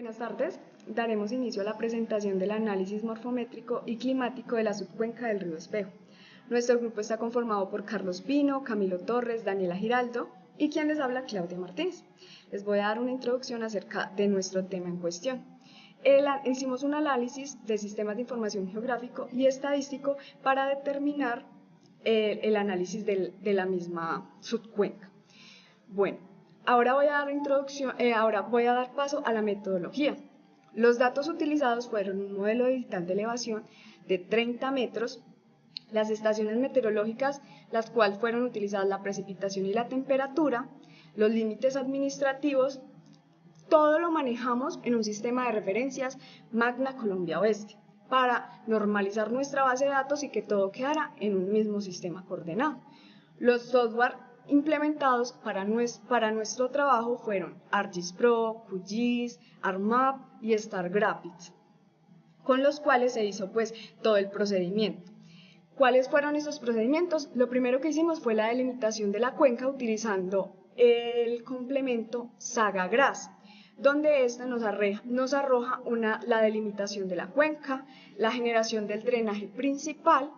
Buenas tardes. Daremos inicio a la presentación del análisis morfométrico y climático de la subcuenca del río Espejo. Nuestro grupo está conformado por Carlos Pino, Camilo Torres, Daniela Giraldo y quien les habla, Claudia Martínez. Les voy a dar una introducción acerca de nuestro tema en cuestión. Hicimos un análisis de sistemas de información geográfico y estadístico para determinar el análisis de la misma subcuenca. Bueno, ahora voy a dar paso a la metodología. Los datos utilizados fueron un modelo digital de elevación de 30 metros, las estaciones meteorológicas, las cuales fueron utilizadas la precipitación y la temperatura, los límites administrativos. Todo lo manejamos en un sistema de referencias Magna Colombia Oeste para normalizar nuestra base de datos y que todo quedara en un mismo sistema coordenado. Los software implementados para nuestro trabajo fueron ArcGIS Pro, QGIS, ArcMap y StarGraphics, con los cuales se hizo todo el procedimiento. ¿Cuáles fueron esos procedimientos? Lo primero que hicimos fue la delimitación de la cuenca utilizando el complemento SagaGRASS, donde esta nos arroja la delimitación de la cuenca, la generación del drenaje principal,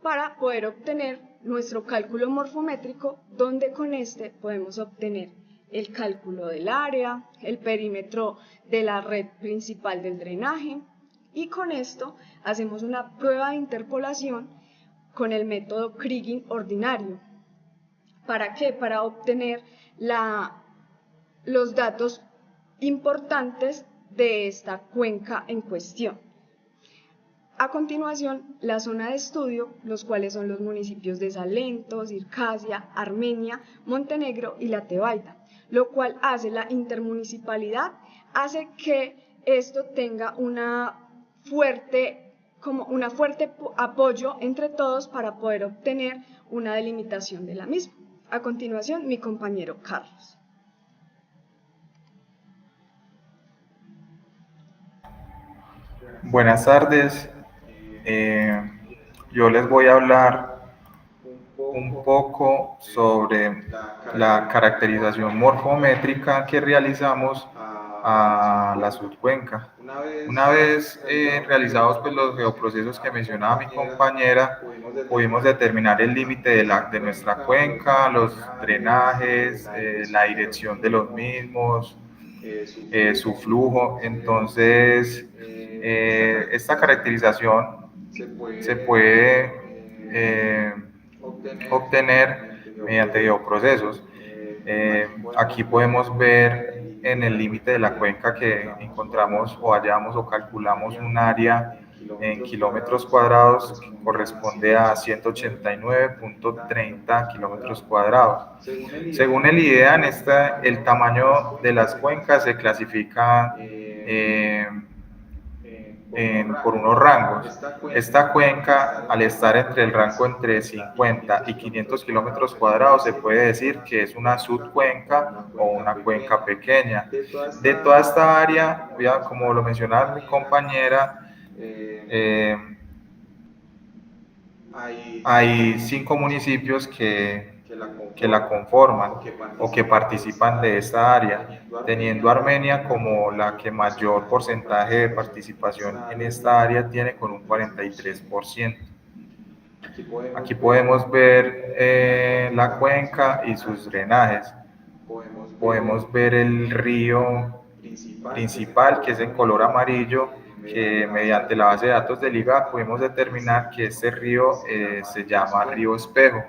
para poder obtener nuestro cálculo morfométrico, donde con este podemos obtener el cálculo del área, el perímetro de la red principal del drenaje, y con esto hacemos una prueba de interpolación con el método Kriging ordinario. ¿Para qué? Para obtener los datos importantes de esta cuenca en cuestión. A continuación, la zona de estudio, los cuales son los municipios de Salento, Circasia, Armenia, Montenegro y La Tebaida, lo cual hace la intermunicipalidad, hace que esto tenga un fuerte apoyo entre todos para poder obtener una delimitación de la misma. A continuación, mi compañero Carlos. Buenas tardes. Yo les voy a hablar un poco sobre la caracterización morfométrica que realizamos a la subcuenca. Una vez realizados los geoprocesos que mencionaba mi compañera, pudimos determinar el límite de nuestra cuenca, los drenajes, la dirección de los mismos, su flujo. Entonces, esta caracterización se puede obtener mediante geoprocesos. Aquí podemos ver en el límite de la cuenca que encontramos o hallamos o calculamos un área en kilómetros cuadrados que corresponde a 189.30 kilómetros cuadrados. Según el IDEA, el tamaño de las cuencas se clasifica por unos rangos. Esta cuenca, al estar entre el rango entre 50 y 500 kilómetros cuadrados, se puede decir que es una subcuenca o una cuenca pequeña. De toda esta área, como lo mencionaba mi compañera, hay 5 municipios que la conforman o que participan de esta área, teniendo Armenia como la que mayor porcentaje de participación en esta área tiene, con un 43%. Aquí podemos ver la cuenca y sus drenajes. Podemos ver el río principal, que es en color amarillo, que mediante la base de datos del IGA pudimos determinar que este río se llama Río Espejo,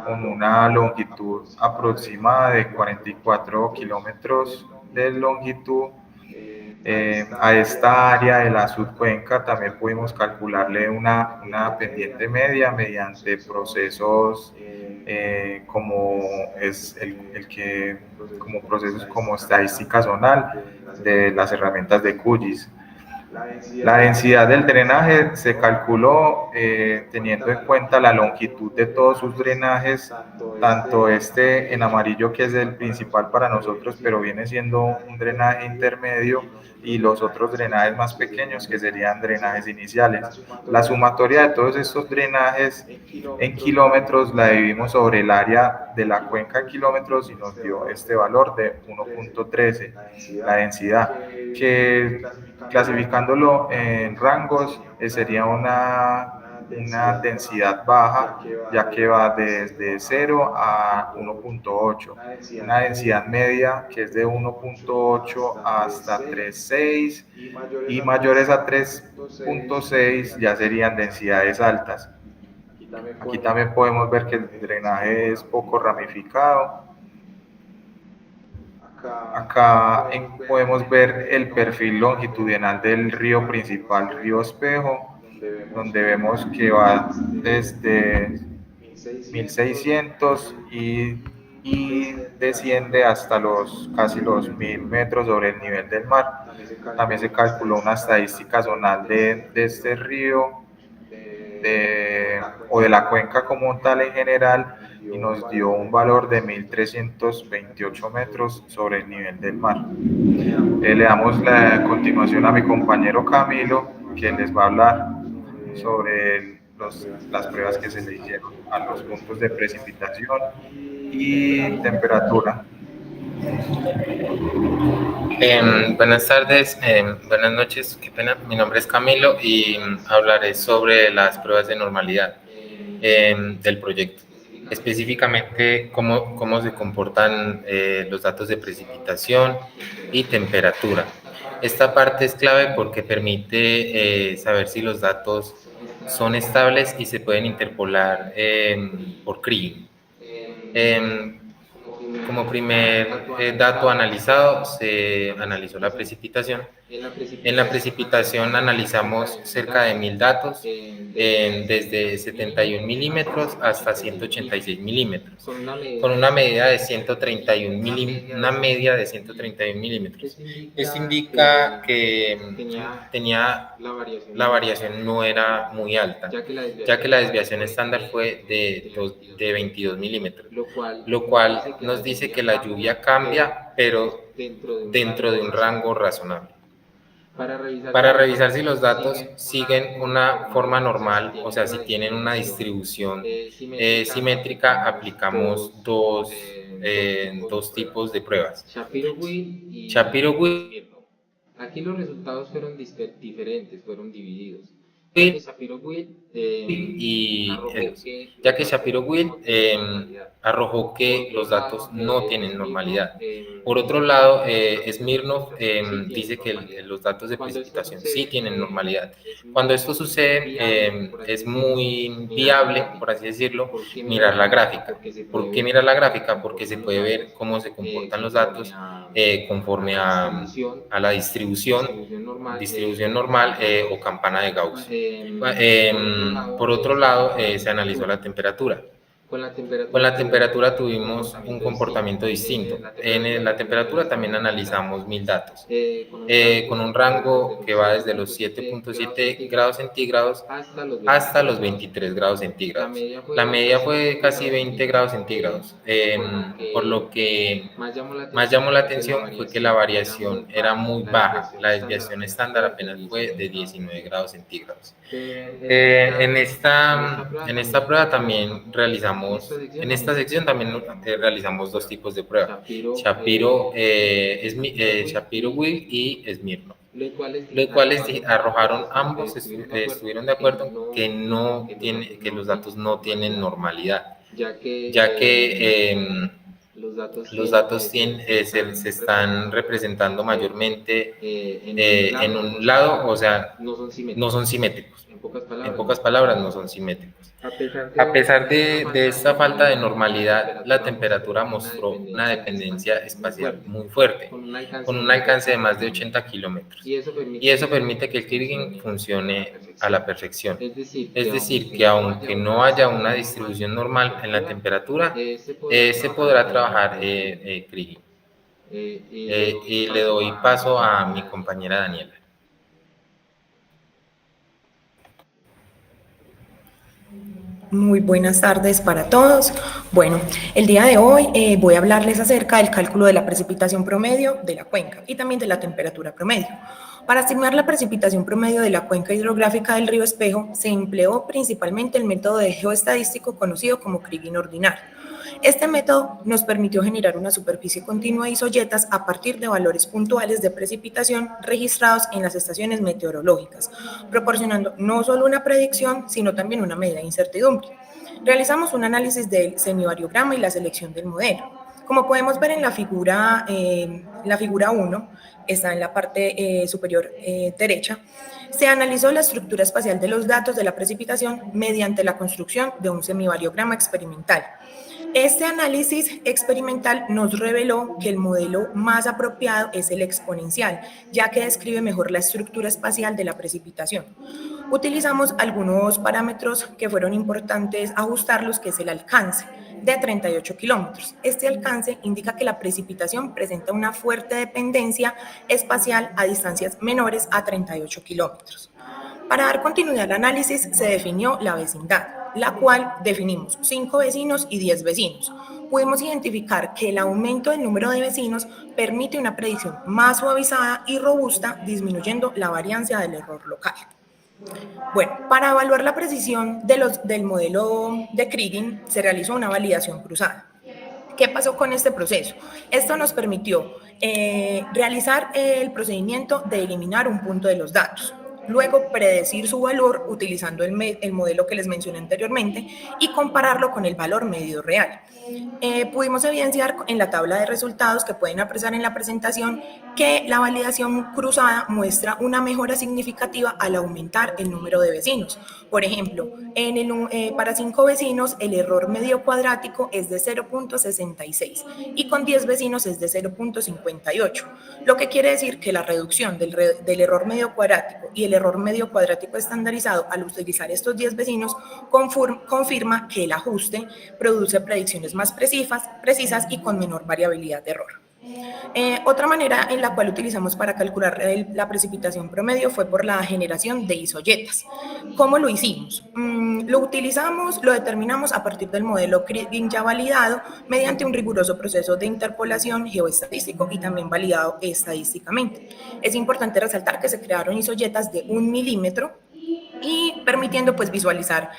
con una longitud aproximada de 44 kilómetros de longitud. A esta área de la subcuenca también pudimos calcularle una pendiente media mediante procesos como procesos como estadística zonal de las herramientas de QGIS. La densidad del drenaje se calculó teniendo en cuenta la longitud de todos sus drenajes, tanto este en amarillo, que es el principal para nosotros, pero viene siendo un drenaje intermedio, y los otros drenajes más pequeños, que serían drenajes iniciales. La sumatoria de todos estos drenajes en kilómetros la dividimos sobre el área de la cuenca en kilómetros y nos dio este valor de 1.13, la densidad, que clasificándolo en rangos sería una densidad baja, ya que va desde 0 a 1.8, una densidad media que es de 1.8 hasta 3.6, y mayores a 3.6 ya serían densidades altas. Aquí también podemos ver que el drenaje es poco ramificado. Acá podemos ver el perfil longitudinal del río principal, río Espejo, donde vemos que va desde 1600 y desciende hasta casi los 1000 metros sobre el nivel del mar. También se calculó una estadística zonal de este río o de la cuenca como tal en general, y nos dio un valor de 1328 metros sobre el nivel del mar. Le damos la continuación a mi compañero Camilo, que les va a hablar sobre las pruebas que se le hicieron a los puntos de precipitación y temperatura. Buenas tardes, buenas noches, qué pena. Mi nombre es Camilo y hablaré sobre las pruebas de normalidad del proyecto. Específicamente, cómo se comportan los datos de precipitación y temperatura. Esta parte es clave porque permite saber si los datos son estables y se pueden interpolar por Kriging. Como primer dato analizado, se analizó la precipitación. En la precipitación analizamos cerca de 1000 datos, desde 71 milímetros hasta 186 milímetros, con una medida de 131 milímetros. Esto indica que la variación no era muy alta, ya que la desviación estándar fue de 22 milímetros, lo cual nos dice que la lluvia cambia, pero dentro de un rango razonable. Para revisar si los datos siguen una forma normal, o sea, si tienen una distribución simétrica, aplicamos dos tipos de pruebas. Shapiro-Wilk. Aquí los resultados fueron diferentes, fueron divididos. Ya que Shapiro-Wilk arrojó que los datos no tienen normalidad. Por otro lado, Smirnov dice que los datos de precipitación sí tienen normalidad. Cuando esto sucede, es muy viable, por así decirlo, mirar la gráfica. ¿Por qué mirar la gráfica? Porque se puede ver cómo se comportan los datos conforme a la distribución normal o campana de Gauss. Por otro lado, se analizó la temperatura. Con la temperatura tuvimos un comportamiento distinto. En la temperatura también analizamos 1000 datos, con un rango que va desde los 7.7 grados centígrados hasta los 23 grados centígrados. La media fue casi 20 grados centígrados, por lo que más llamó la atención fue que la variación era muy baja. La desviación estándar apenas fue de 19 grados centígrados. En esta prueba también en esta sección también realizamos dos tipos de prueba: Shapiro-Wilk y Smirnov, los cuales arrojaron, ambos estuvieron de acuerdo que los datos no tienen normalidad, ya que los datos se están representando mayormente en un lado, o sea, no son simétricos. En pocas palabras, no son simétricos. A pesar de esta falta de normalidad, la temperatura mostró una dependencia espacial muy fuerte, con un alcance de más de 80 kilómetros. Y eso permite que el Kriging funcione a la perfección. Es decir, que aunque no haya una distribución normal en la temperatura, se podrá trabajar Kriging. Y le doy paso a mi compañera Daniela. Muy buenas tardes para todos. Bueno, el día de hoy voy a hablarles acerca del cálculo de la precipitación promedio de la cuenca y también de la temperatura promedio. Para estimar la precipitación promedio de la cuenca hidrográfica del río Espejo se empleó principalmente el método de geoestadístico conocido como Kriging ordinario. Este método nos permitió generar una superficie continua de isoyetas a partir de valores puntuales de precipitación registrados en las estaciones meteorológicas, proporcionando no solo una predicción, sino también una medida de incertidumbre. Realizamos un análisis del semivariograma y la selección del modelo. Como podemos ver en la figura 1, está en la parte superior derecha, se analizó la estructura espacial de los datos de la precipitación mediante la construcción de un semivariograma experimental. Este análisis experimental nos reveló que el modelo más apropiado es el exponencial, ya que describe mejor la estructura espacial de la precipitación. Utilizamos algunos parámetros que fueron importantes ajustarlos, que es el alcance de 38 kilómetros. Este alcance indica que la precipitación presenta una fuerte dependencia espacial a distancias menores a 38 kilómetros. Para dar continuidad al análisis se definió la vecindad, la cual definimos 5 vecinos y 10 vecinos. Pudimos identificar que el aumento del número de vecinos permite una predicción más suavizada y robusta, disminuyendo la varianza del error local. Bueno, para evaluar la precisión del modelo de Kriging se realizó una validación cruzada. ¿Qué pasó con este proceso? Esto nos permitió realizar el procedimiento de eliminar un punto de los datos, luego predecir su valor utilizando el modelo que les mencioné anteriormente y compararlo con el valor medio real. Pudimos evidenciar en la tabla de resultados que pueden apreciar en la presentación que la validación cruzada muestra una mejora significativa al aumentar el número de vecinos. Por ejemplo, para 5 vecinos el error medio cuadrático es de 0.66 y con 10 vecinos es de 0.58, lo que quiere decir que la reducción del error medio cuadrático y el error medio cuadrático estandarizado al utilizar estos 10 vecinos confirma que el ajuste produce predicciones más precisas y con menor variabilidad de error. Otra manera en la cual utilizamos para calcular la precipitación promedio fue por la generación de isoyetas. ¿Cómo lo hicimos? Lo determinamos a partir del modelo Kriging ya validado mediante un riguroso proceso de interpolación geoestadístico y también validado estadísticamente. Es importante resaltar que se crearon isoyetas de 1 milímetro y permitiendo pues visualizar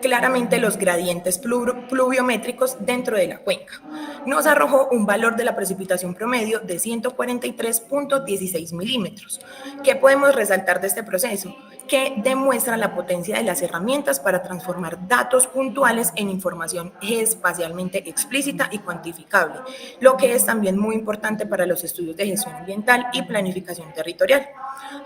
claramente los gradientes pluviométricos dentro de la cuenca. Nos arrojó un valor de la precipitación promedio de 143.16 milímetros. ¿Qué podemos resaltar de este proceso? Que demuestra la potencia de las herramientas para transformar datos puntuales en información espacialmente explícita y cuantificable, lo que es también muy importante para los estudios de gestión ambiental y planificación territorial.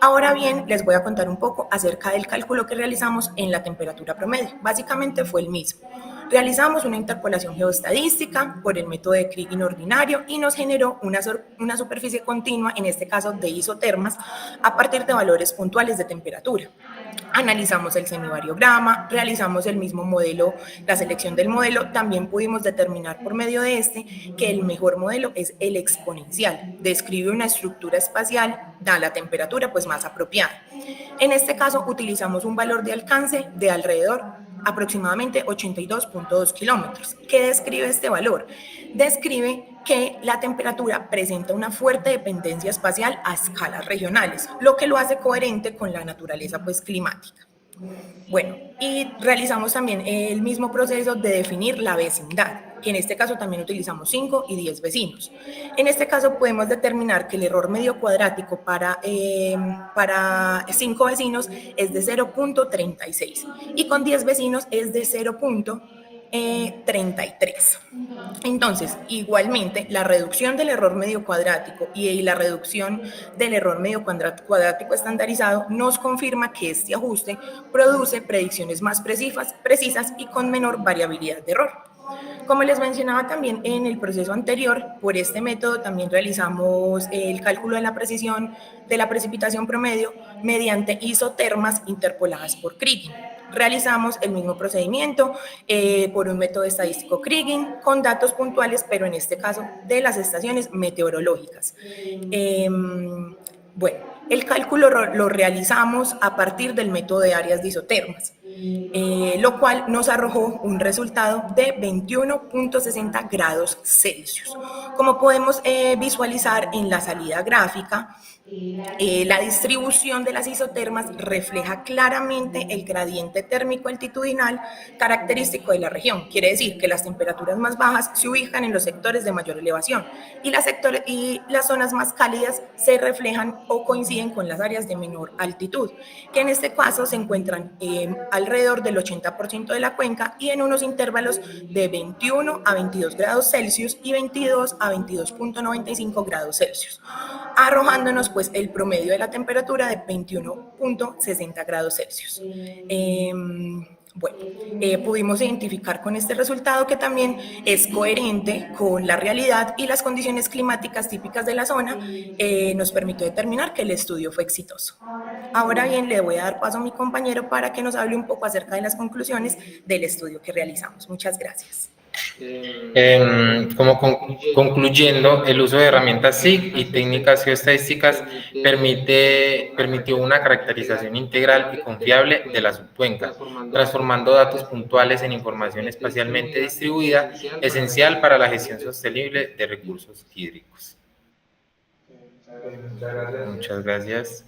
Ahora bien, les voy a contar un poco acerca del cálculo que realizamos en la temperatura promedio. Básicamente fue el mismo. Realizamos una interpolación geoestadística por el método de Kriging ordinario y nos generó una superficie continua, en este caso de isotermas, a partir de valores puntuales de temperatura. Analizamos el semivariograma, realizamos el mismo modelo, la selección del modelo. También pudimos determinar por medio de que el mejor modelo es el exponencial. Describe una estructura espacial, da la temperatura pues más apropiada. En este caso utilizamos un valor de alcance de alrededor aproximadamente 82.2 kilómetros. ¿Qué describe este valor? Describe que la temperatura presenta una fuerte dependencia espacial a escalas regionales, lo que lo hace coherente con la naturaleza pues climática. Bueno, y realizamos también el mismo proceso de definir la vecindad, que en este caso también utilizamos 5 y 10 vecinos. En este caso podemos determinar que el error medio cuadrático para 5 vecinos es de 0.36 y con 10 vecinos es de 0.33. Entonces, igualmente, la reducción del error medio cuadrático y la reducción del error medio cuadrático estandarizado nos confirma que este ajuste produce predicciones más precisas y con menor variabilidad de error. Como les mencionaba también en el proceso anterior, por este método también realizamos el cálculo de la precisión de la precipitación promedio mediante isotermas interpoladas por Kriging. Realizamos el mismo procedimiento por un método estadístico Kriging con datos puntuales, pero en este caso de las estaciones meteorológicas. Bueno, el cálculo lo realizamos a partir del método de áreas de isotermas. lo cual nos arrojó un resultado de 21.60 grados Celsius. Como podemos visualizar en la salida gráfica, la distribución de las isotermas refleja claramente el gradiente térmico altitudinal característico de la región. Quiere decir que las temperaturas más bajas se ubican en los sectores de mayor elevación y las zonas más cálidas se reflejan o coinciden con las áreas de menor altitud, que en este caso se encuentran alrededor del 80% de la cuenca y en unos intervalos de 21 a 22 grados Celsius y 22 a 22.95 grados Celsius, arrojándonos pues el promedio de la temperatura de 21.60 grados Celsius. Pudimos identificar con este resultado que también es coherente con la realidad y las condiciones climáticas típicas de la zona, nos permitió determinar que el estudio fue exitoso. Ahora bien, le voy a dar paso a mi compañero para que nos hable un poco acerca de las conclusiones del estudio que realizamos. Muchas gracias. Concluyendo, el uso de herramientas SIG y técnicas geoestadísticas permitió una caracterización integral y confiable de la subcuenca, transformando datos puntuales en información espacialmente distribuida, esencial para la gestión sostenible de recursos hídricos. Muchas gracias.